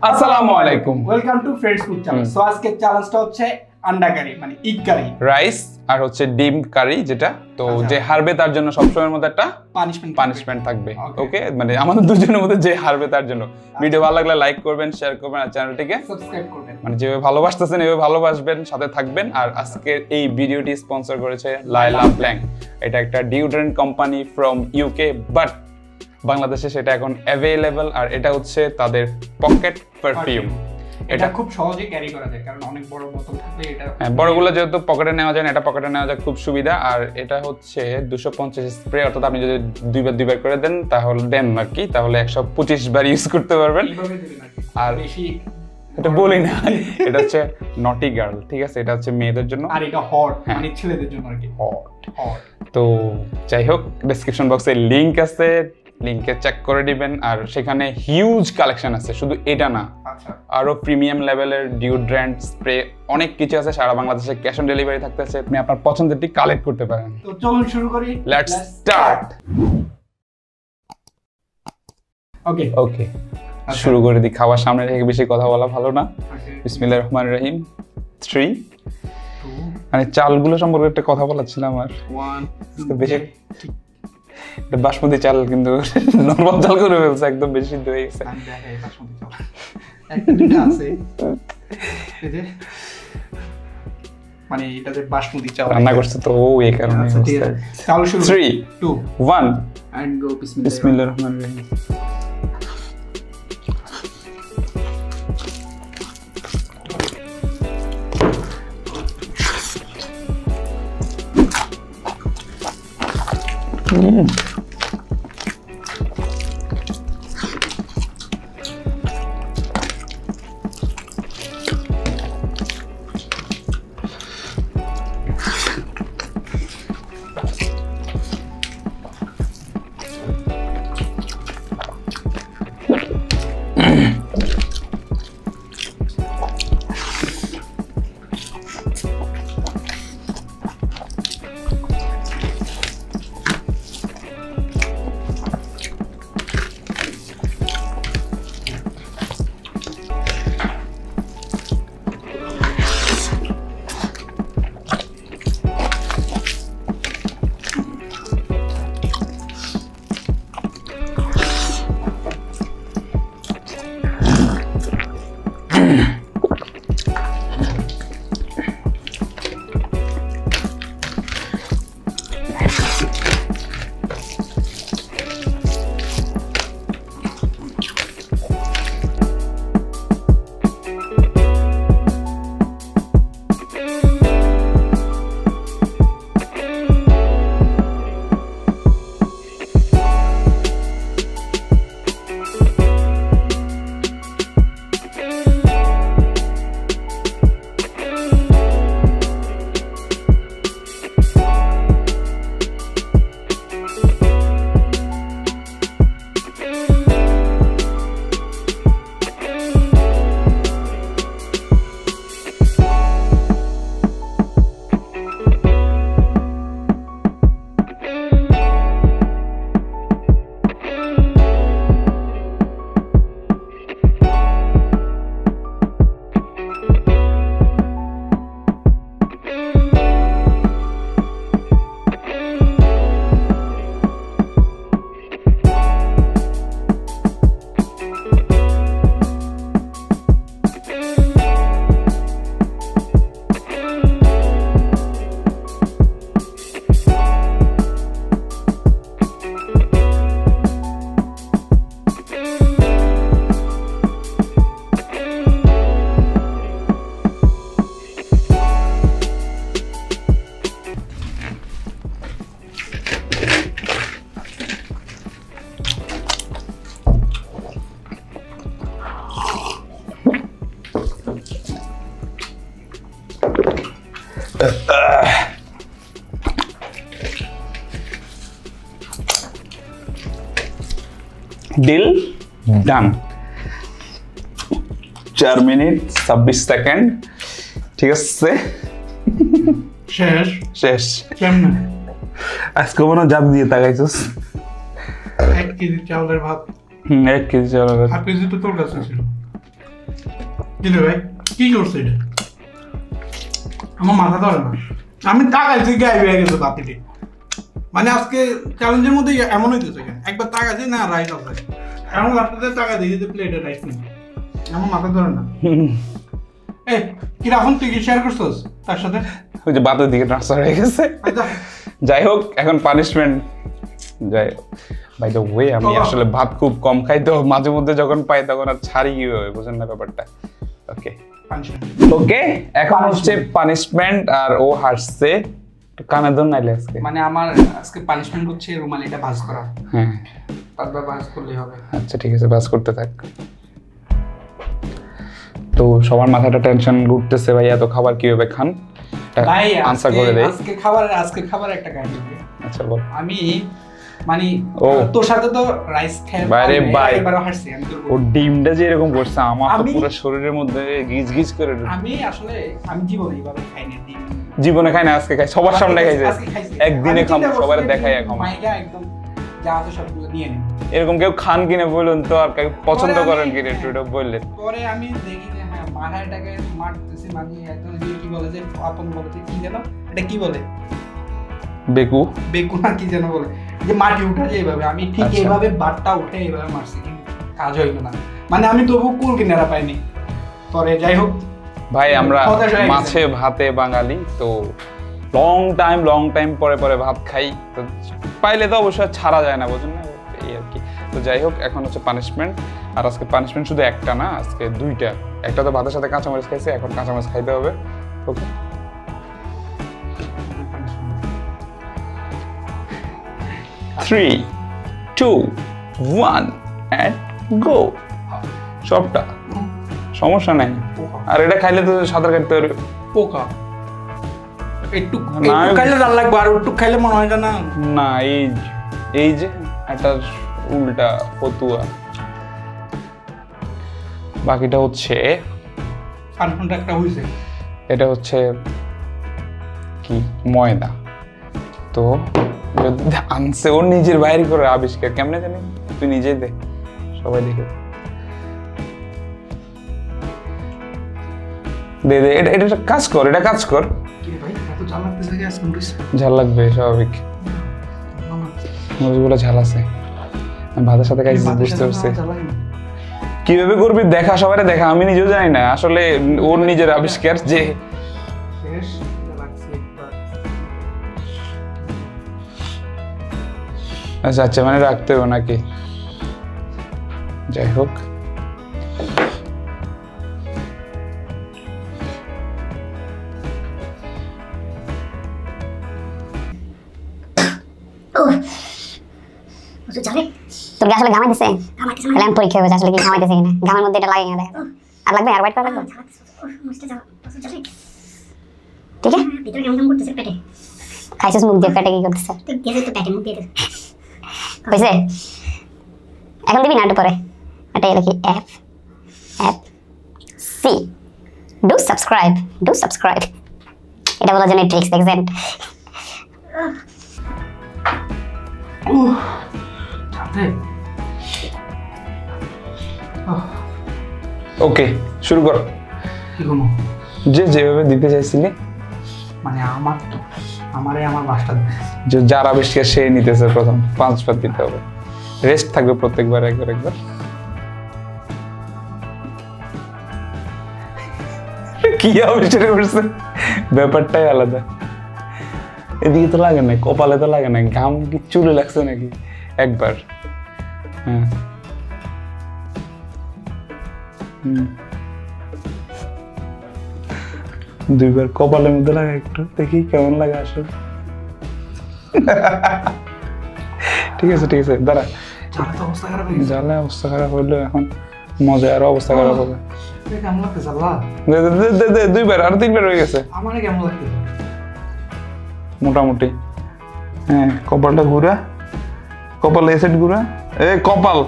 আসসালামু আলাইকুম, welcome to friends food channel. So আজকে চ্যালেঞ্জটা হচ্ছে আন্ডা কারি মানে ইগ কারি, রাইস আর হচ্ছে ডিম কারি, যেটা তো যে হারবে তার জন্য সবসময়ের মধ্যে একটা পানিশমেন্ট থাকবে। ওকে, মানে আমাদের দুজনের মধ্যে যে হারবে তার জন্য। ভিডিও ভালো লাগলে লাইক করবেন, শেয়ার করবেন আর চ্যানেলটিকে সাবস্ক্রাইব করবেন। মানে যেভাবে ভালোবাসতেছেন এভাবে ভালোবাসবেন, সাথে থাকবেন। আর আজকের এই ভিডিওটি স্পন্সর করেছে লাইলা ব্ল্যাঙ্ক। এটা একটা deodorant company from UK, but বাংলাদেশে সেটা এখন অ্যাভেলেবল। আর এটা হচ্ছে তাদের পকেট পারফিউম। এটা খুব সহজে ক্যারি করা যায়, কারণ অনেক বড় বোতল থাকলে এটা বড়গুলো যেহেতু পকেটে নেওয়া যায় না, এটা পকেটে নেওয়া যায় খুব সুবিধা। আর এটা হচ্ছে 250 স্প্রে, অর্থাৎ আপনি যদি দুইবার করে দেন তাহলে আর কি, তাহলে 125 বার ইউজ করতে পারবেন। আর বেশি এটা বলি না, এটা হচ্ছে নটি গার্ল, ঠিক আছে? এটা হচ্ছে মেয়েদের জন্য, আর এটা হট মানে ছেলেদের জন্য আর কি। হট তো যাই হোক, ডেসক্রিপশন বক্সে লিংক আছে, লিংকে চেক করে দিবেন। আর সেখানে হিউজ কালেকশন আছে, শুধু এটা না, আরো প্রিমিয়াম লেভেলের ডিওড্রেন্ট, স্প্রে, অনেক কিছু আছে। সারা বাংলাদেশে ক্যাশ অন ডেলিভারি থাকতেছে, আপনি আপনার পছন্দেরটি কালেক্ট করতে পারেন। তো চলুন শুরু করি, লেটস স্টার্ট। ওকে, শুরু করে দিই। খাওয়ার সামনে রেখে বেশি কথা বলা ভালো না। বিসমিল্লাহির রহমানির রহিম। 3 মানে চালগুলো সম্পর্কে একটা কথা বলাচ্ছিলাম। আর 1 বেশি বাসমতি চাল, কিন্তু নরমাল চাল করে ফেলছে, একদম বেশি সিদ্ধ হয়ে গেছে। মানে এটা যে বাসমতি চাল রান্না করছে তো এই কারণে। 3 2 1 এন্ড গো। বিসমিল্লাহির রহমানির রহিম। Deal done. 4 মিনিট 26 সেকেন্ড, ঠিক আছে? শেষ শেষ। কেমনে আজকে মনে জাপ দিয়ে তাকাইছস? 1 কেজি চাউলের ভাত। 1 কেজি চাউলের ভাত। 1 কেজি তো তোর কাছে ছিল। কি রে ভাই কি করছিস এটা আমার মাথা ধরে না আমি তাকাইছি গায়ে হয়ে গেছে বাতিতে মানে আজকে চ্যালেঞ্জের মধ্যে এমন হইতেছে কেন একবার তাকাইছি না রাইস আছে এমন লাস্টে টাকা দিয়ে দিতে প্লেটে রাইস নেই আমার মাথা ধরে না এই কি রাহুল তুই কি শেয়ার করছস তার সাথে ওই যে বাতের দিকে ট্রান্সফার হয়ে গেছে যাই হোক এখন পানিশমেন্ট যাই বাই দ্য ওয়ে আমি আসলে ভাত খুব কম খাই তো মাঝে মধ্যে যখন পাই তখন আর ছাড়ি কিভাবে বুঝেন না ব্যাপারটা ওকে ওকে এখন হচ্ছে পানিশমেন্ট আর ও হাসছে কানে ধর নাইলে আজকে মানে আমার আজকে পানিশমেন্ট হচ্ছে রুমালিটা ভাঁজ করা হ্যাঁ পাতবা ভাঁজ করলে হবে আচ্ছা ঠিক আছে ভাঁজ করতে থাক তো সবার মাথাটা টেনশন ঘুরতেছে ভাই এত খাবার কিভাবে খান ভাই আনসার করে দেই আজকে খাবার একটা কাহিনী আচ্ছা বল আমি মানে তোর সাথে তো রাইস খাই বাইরে ভাই এবারে হাসছি আমি তোর ও ডিমটা যে এরকম করছে আমার তো পুরো শরীরের মধ্যে গিজ গিজ করে আমি আসলে আমি জীবনে এইভাবে খাই না ডিম জীবনে খাই না আজকে খাই সবার সামনে খাইছে একদিনে খাম সবার দেখাই এখন মাইগা একদম যা আছে সবগুলো নিয়ে নিন এরকম কেউ খান কিনে বলুন তো আর কেউ পছন্দ করেন কিনে একটু বললেন পরে আমি দেখি যে হ্যাঁ মাথাটাকে মারতেছি মানে একদম কি বলে যে আপন বলে কি যেন এটা কি বলে বেকু বেকু না কি যেন বলে যে মাটি উঠা যায় এইভাবে আমি ঠিক এইভাবে বাটটা উঠে এইভাবে মারছি কিন্তু কাজ হইলো না মানে আমি তবু কুল কিনারা পাইনি পরে যাই হোক ভাই আমরা মাছে ভাতে বাঙালি তো লং টাইম পরে পরে ভাত খাই তো পাইলে তো অবশ্যই ছাড়া যায় না বুঝুন না এই আর কি তো যাই হোক এখন হচ্ছে পানিশমেন্ট আর আজকে পানিশমেন্ট শুধু একটা না আজকে দুইটা একটা তো ভাতের সাথে কাঁচামরিচ খাইছে এখন কাঁচামরিচ খাইতে হবে ওকে 3 2 1 and go সবটা সমস্যা নাই আর এটা খাইলে তো সাঁতার কাটতে পারবে পোকা একটু খাইলে জাল লাগবে আর একটু খাইলে মনে হয় না না এই যে একটা উল্টা ফতুয়া বাকিটা হচ্ছে ফানফানটা একটা হইছে এটা হচ্ছে কি ময়দা তো আনছে ওর নিজের বাইরে করে আবিষ্কার কেমনে জানি তুই নিজেই দে সবাই দেখে দে দে এটা কাজ কর কি ভাই এত ঝাল লাগতেছে কি আজকে মরিস ঝাল লাগবে স্বাভাবিক মরিচগুলো ঝাল আছে আমি ভাতের সাথে খাইছি বুঝতে পারছি কিভাবে করবি দেখা সবাই দেখা আমি নিজেও জানি না আসলে ওর নিজের আবিষ্কার যে আচ্ছা আচ্ছা মানে রাখতে হবে নাকি যাই হোক তোর আসলে ঘামাই দিছে তাহলে আমি পরীক্ষা করবো আসলে কি ঘামাইতেছে কিনা ঘামের মধ্যে এটা লাগে কিনা দেখ আর লাগবে আর হোয়াইট কালার লাগবে ঠিক আছে ভিতরে কেমন করতেছে পেটে খাইছিস মুখ দিয়ে পেটে কি করতেছে দিয়েছে তো পেটে মুখ দিয়ে হয়েছে এখন দিবি না একটু পরে এটা লিখি FFC ডু সাবস্ক্রাইব এটা বলার জন্য ট্রিক্স দেখছেন ওকে শুরু কর যে যেভাবে দিতে চাইছিলি মানে আমার বাসটা যে যার আবিষ্কার সে নিতেছে প্রথম 5 বার দিতে হবে রেস্ট থাকবে প্রত্যেকবার একবার কি আবিষ্কার করছে ব্যাপারটাই আলাদা এদিকে তো লাগে না কপালে তো লাগে না ঘাম কি চুলে লাগছে নাকি একবার হ্যাঁ দুইবার কপালের মধ্যে লাগে একটু দেখি কেমন লাগে আসলে ঠিক আছে দাঁড়া জ্বালা অবস্থা খারাপ হইলো এখন মজা আরো অবস্থা খারাপ হবে দুইবার আর 3বার হয়ে গেছে মোটামুটি হ্যাঁ কপালটা ঘুরা কপাল এই সাইড ঘুরা কপাল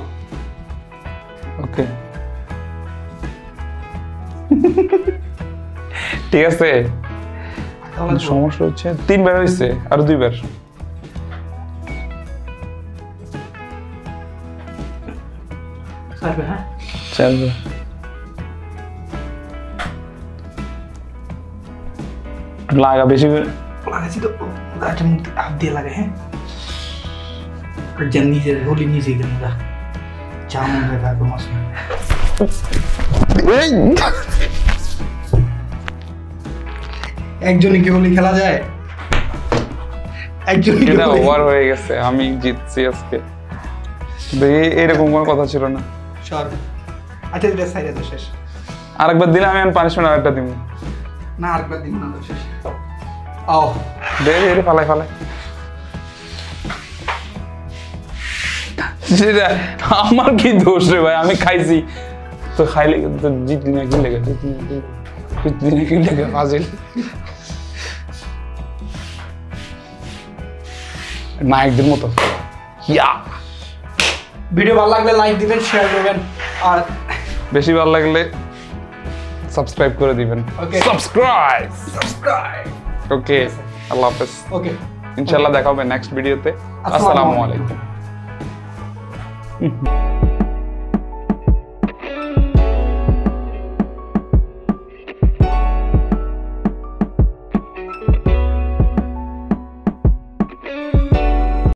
ওকে ঠিক আছে সমস্যা হচ্ছে 3বার হয়েছে আর 2বার চলবে লাগা বেশি করে লাগাইছি তো গাছের মধ্যে হাত দিয়ে লাগে হ্যাঁ যেন নিজের হোলি নিজে গেল না চা মন যায় তারপর মাছ একজনই কি হোলি খেলা যায় একজনই এটা ওভার হয়ে গেছে আমি জিতছি আজকে এরকম কোনো কথা ছিল না সর আচ্ছা এটা সাইডে তো শেষ আরেকবার দিলে আমি পানিশমেন্ট আরেকটা দিব না আরেকবার দিব না তো শেষ আও দে ফালাই সেটা আমার কি দোষ রে ভাই আমি খাইছি তো খাইলে তো জিতলি না কি লেগে জিতলি না কি লেগে ফাজিল নায়কদের মতো ইয়া ভিডিও ভালো লাগলে লাইক দিবেন শেয়ার করবেন আর বেশি ভালো লাগলে সাবস্ক্রাইব করে দিবেন সাবস্ক্রাইব ওকে আল্লাহ হাফেজ ওকে ইনশাআল্লাহ দেখা হবে নেক্সট ভিডিওতে আসসালামু আলাইকুম